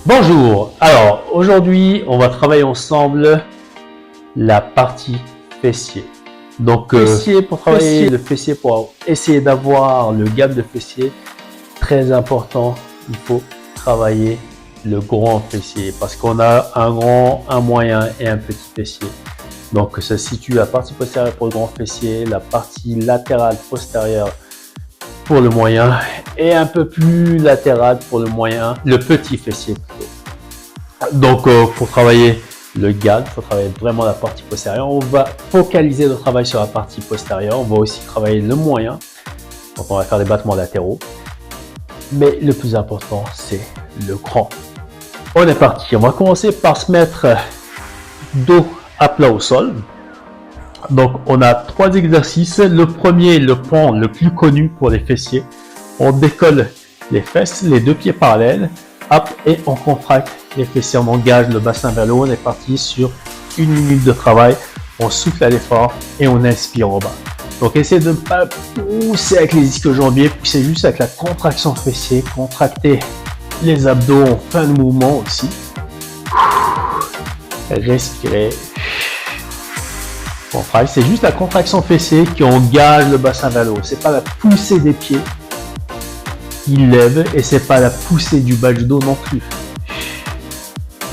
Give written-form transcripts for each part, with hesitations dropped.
Bonjour, alors aujourd'hui on va travailler ensemble la partie fessier. Donc fessier pour travailler le fessier, pour essayer d'avoir le gap de fessier, très important, il faut travailler le grand fessier parce qu'on a un grand, un moyen et un petit fessier. Donc ça se situe la partie postérieure pour le grand fessier, la partie latérale postérieure pour le moyen et un peu plus latéral pour le moyen, le petit fessier plutôt. Donc pour travailler le GAD, il faut travailler vraiment la partie postérieure. On va focaliser le travail sur la partie postérieure. On va aussi travailler le moyen. Donc on va faire des battements latéraux. Mais le plus important, c'est le grand. On est parti. On va commencer par se mettre dos à plat au sol. Donc on a 3 exercices. Le premier, le point le plus connu pour les fessiers. On décolle les fesses, les 2 pieds parallèles. Hop, et on contracte les fessiers, on engage le bassin vers le haut. On est parti sur 1 minute de travail. On souffle à l'effort et on inspire au bas. Donc essayez de ne pas pousser avec les ischio-jambiers, poussez juste avec la contraction fessier, contractez les abdos en fin de mouvement aussi. Respirez. Contracte, c'est juste la contraction fessier qui engage le bassin vers le haut. C'est pas la poussée des pieds qui lève et c'est pas la poussée du bas du dos non plus.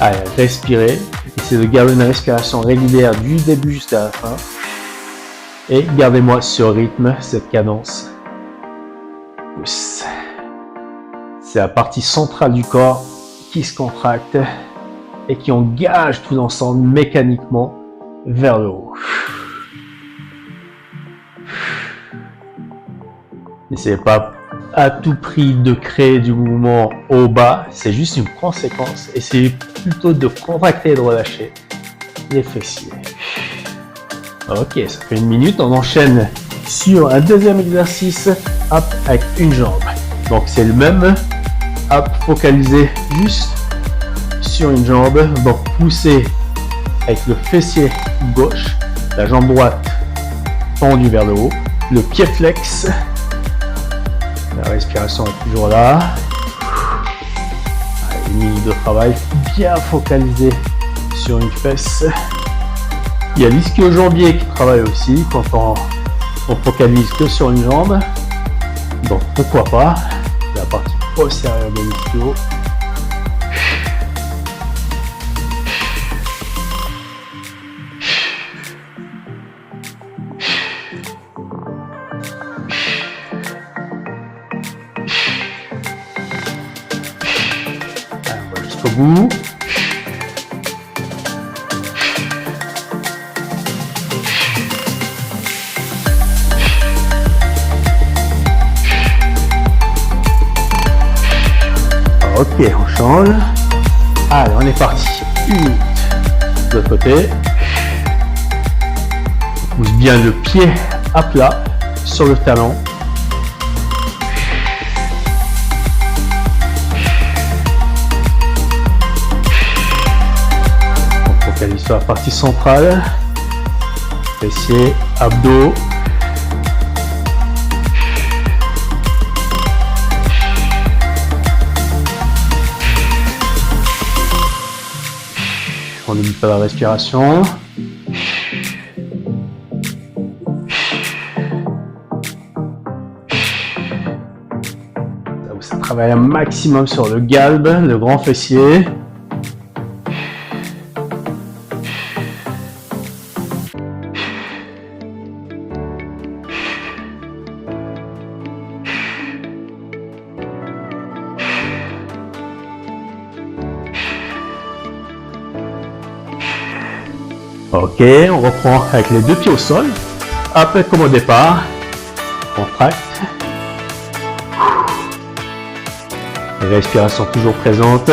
Allez, respirez. Essayez de garder une respiration régulière du début jusqu'à la fin. Et gardez-moi ce rythme, cette cadence. C'est la partie centrale du corps qui se contracte et qui engage tout l'ensemble mécaniquement vers le haut. N'essayez pas à tout prix de créer du mouvement au bas, c'est juste une conséquence. Essayez plutôt de contracter et de relâcher les fessiers. Ok, ça fait 1 minute, on enchaîne sur un deuxième exercice, hop, avec une jambe. Donc c'est le même, hop, focalisé juste sur une jambe, donc poussez avec le fessier gauche, la jambe droite tendue vers le haut, le pied flex. La respiration est toujours là. Allez, 1 minute de travail, bien focalisé sur une fesse. Il y a l'ischio-jambier qui travaille aussi quand on focalise que sur une jambe. Donc pourquoi pas la partie postérieure de l'ischio. Jusqu'au bout. Ok, on change. Allez, on est parti. 1 minute. De l'autre côté. On pousse bien le pied à plat sur le talon. On focalise sur la partie centrale. Fessiers, abdos. On n'oublie pas la respiration. Là où ça travaille un maximum sur le galbe, le grand fessier. Ok, on reprend avec les 2 pieds au sol. Hop, comme au départ. Contracte. Respiration toujours présente.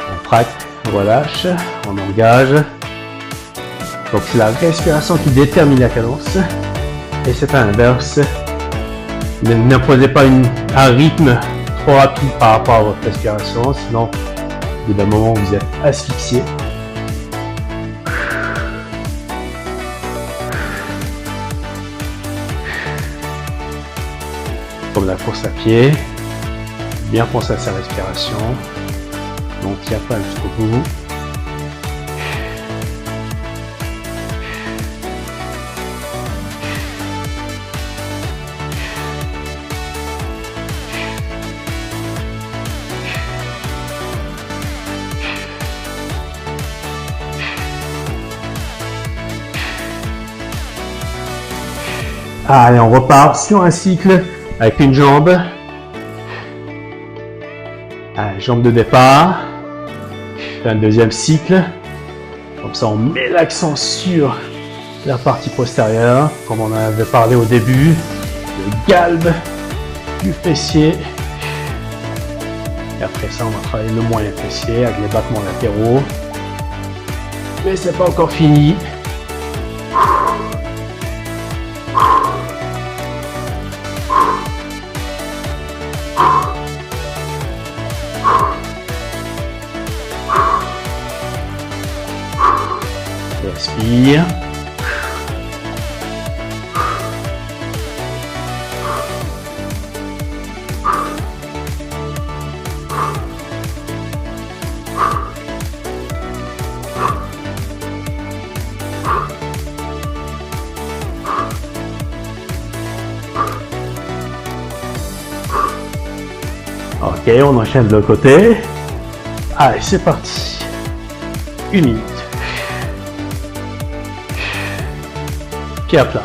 Contracte, relâche, on engage. Donc c'est la respiration qui détermine la cadence. Et c'est à l'inverse. N'imposez pas un rythme trop rapide par rapport à votre respiration, sinon au bout d'un moment vous êtes asphyxié. Comme la course à pied, Bien penser à sa respiration. Donc, il n'y a pas jusqu'au bout. Allez, on repart sur un cycle avec une jambe. Allez, jambe de départ. Fait un deuxième cycle. Comme ça, on met l'accent sur la partie postérieure, comme on en avait parlé au début. Le galbe du fessier. Et après ça, on va travailler le moyen fessier avec les battements latéraux. Mais c'est pas encore fini. Respire. Ok, on enchaîne de l'autre côté. Allez, c'est parti. 1 minute. Pied à plat.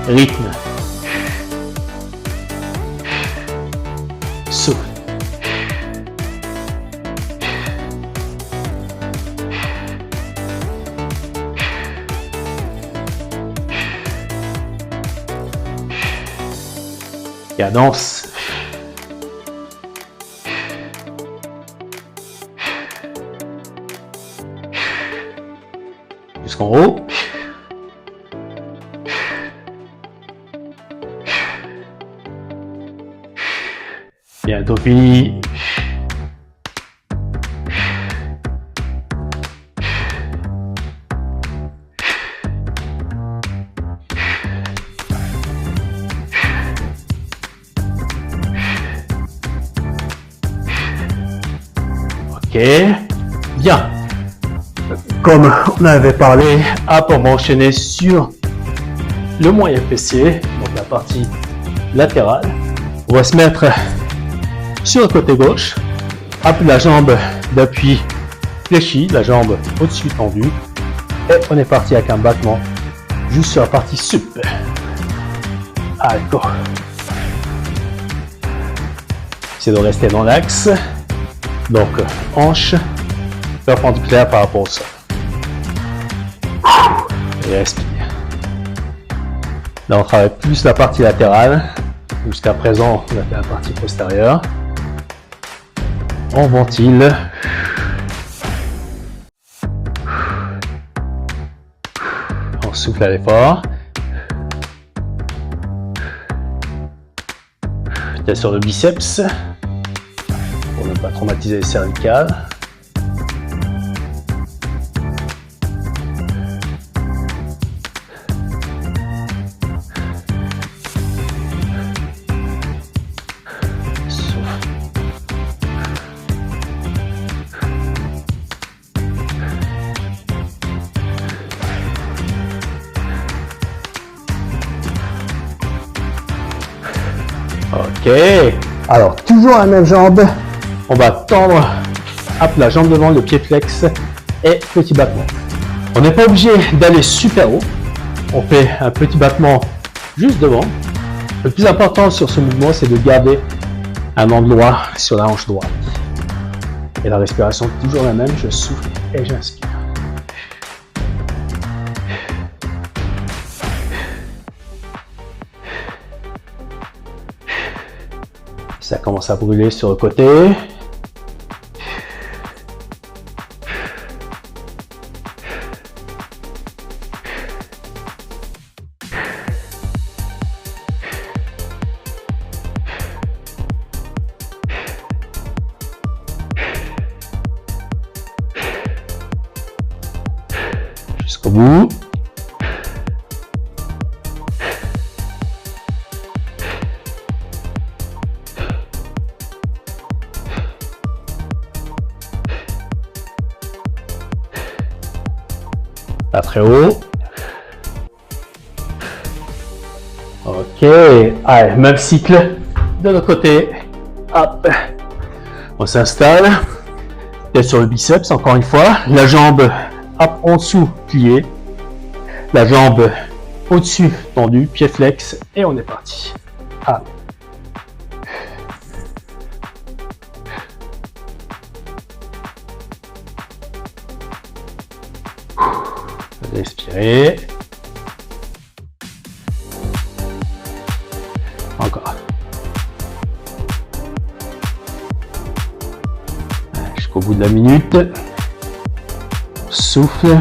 Rythme. Souffle. Cadence. Jusqu'en haut. Bientôt fini. Ok, bien. Comme on avait parlé, on va enchaîner sur le moyen fessier, donc la partie latérale. On va se mettre sur le côté gauche, appuie la jambe d'appui fléchie, la jambe au-dessus tendue, et on est parti avec un battement juste sur la partie sup. Allez, go. C'est de rester dans l'axe. Donc, hanche perpendiculaire par rapport au sol. Et respire. Là, on travaille plus la partie latérale. Jusqu'à présent, on a fait la partie postérieure. On ventile. On souffle à l'effort. Peut-être sur le biceps. Pour ne pas traumatiser les cervicales. Ok, alors toujours la même jambe. On va tendre la jambe devant, le pied flex et petit battement. On n'est pas obligé d'aller super haut. On fait un petit battement juste devant. Le plus important sur ce mouvement, c'est de garder un endroit sur la hanche droite. Et la respiration est toujours la même. Je souffle et j'inspire. Ça commence à brûler sur le côté. Jusqu'au bout. Pas très haut. Ok, allez, même cycle de l'autre côté. Hop, on s'installe. Tête sur le biceps, encore une fois. La jambe en dessous pliée. La jambe au-dessus tendue, pied flex. Et on est parti. Hop. Respirez. Encore. Jusqu'au bout de la minute. Souffle.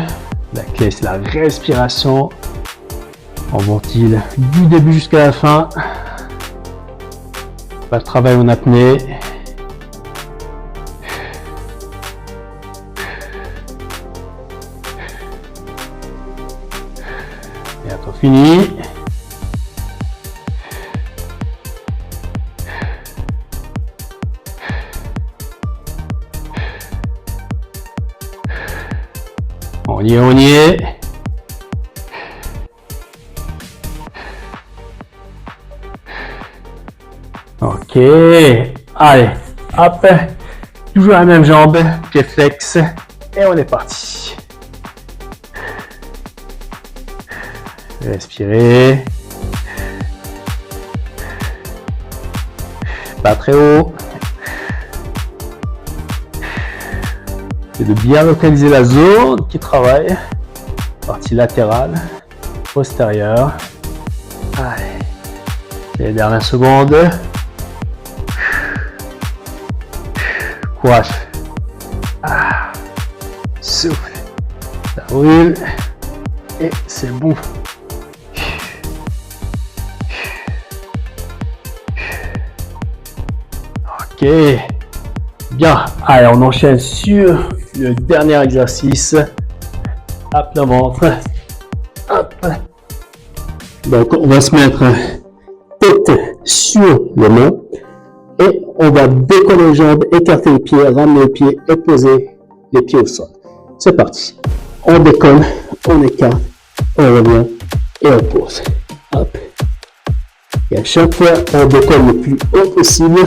La clé, c'est la respiration. On ventile du début jusqu'à la fin. Pas de travail en apnée. Bientôt fini. On y est, on y est. Ok. Allez, hop. Toujours la même jambe, pied flex. Et on est parti. Respirez. Pas très haut. C'est de bien localiser la zone qui travaille. Partie latérale, postérieure. Allez. Les dernières secondes. Courage. Souffle. Ça roule. Et c'est bon. Ok. Bien. Allez, on enchaîne sur le dernier exercice. À plat ventre. Hop. Donc, on va se mettre tête sur les mains. Et on va décoller les jambes, écarter les pieds, ramener les pieds et poser les pieds au sol. C'est parti. On décolle, on écarte, on revient et on pose. Hop. Et à chaque fois, on décolle le plus haut possible.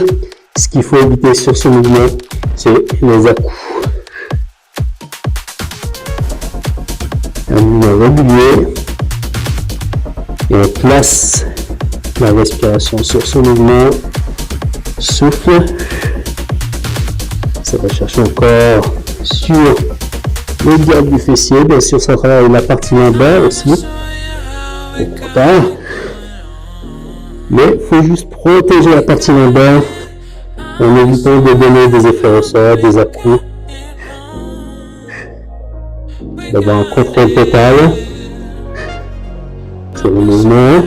Ce qu'il faut éviter sur ce mouvement, c'est les à-coups. Un mouvement régulier. Et on place la respiration sur ce mouvement. Souffle. Ça va chercher encore sur le diable du fessier. Bien sûr, ça travaille la partie lombaire aussi. Mais il faut juste protéger la partie lombaire en évitant de donner des effets ressorts, des à-coups. D'avoir un contrôle total sur le mouvement.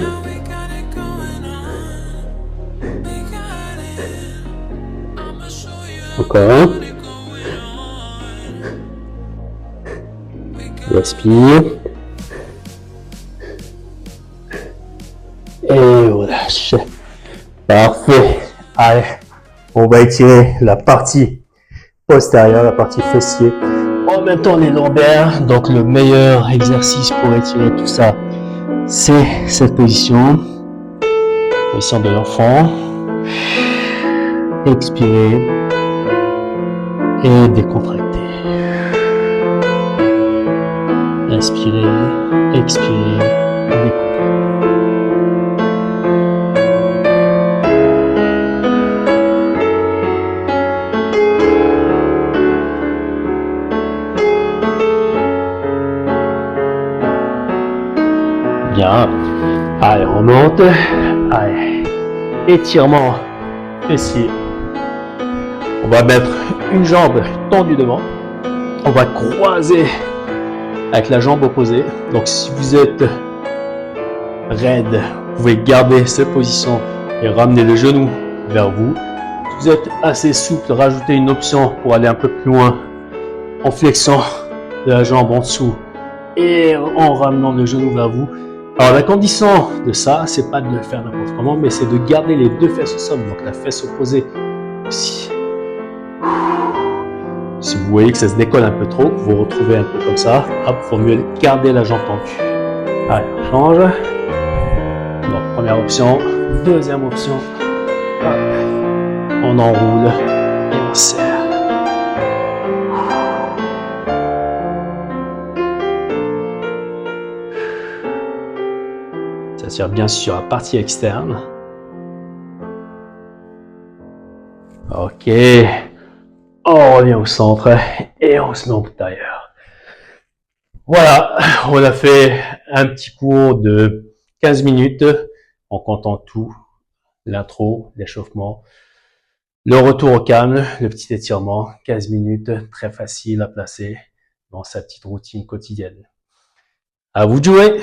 Encore. Respire. Et on lâche. Parfait. Allez, on va étirer la partie postérieure, la partie fessier. En même temps, les lombaires. Donc, le meilleur exercice pour étirer tout ça, c'est cette position. Position de l'enfant. Expirez. Et décontracter. Inspirez, expirez, décontractez. Bien. Allez, on monte. Allez. Étirement fessier. On va mettre une jambe tendue devant. On va croiser avec la jambe opposée. Donc si vous êtes raide, vous pouvez garder cette position et ramener le genou vers vous. Si vous êtes assez souple, rajoutez une option pour aller un peu plus loin en flexant de la jambe en dessous et en ramenant le genou vers vous. Alors la condition de ça, c'est pas de le faire n'importe comment, mais c'est de garder les deux fesses au sol, donc la fesse opposée aussi. Si vous voyez que ça se décolle un peu trop, vous vous retrouvez un peu comme ça, hop, faut mieux garder la jambe tendue. Allez, on change. Donc, première option, deuxième option, hop, on enroule et on serre. Ça tire bien sur la partie externe. Ok, on revient au centre et on se met en tailleur. Voilà, on a fait un petit cours de 15 minutes en comptant tout, l'intro, l'échauffement, le retour au calme, le petit étirement, 15 minutes, très facile à placer dans sa petite routine quotidienne. À vous de jouer!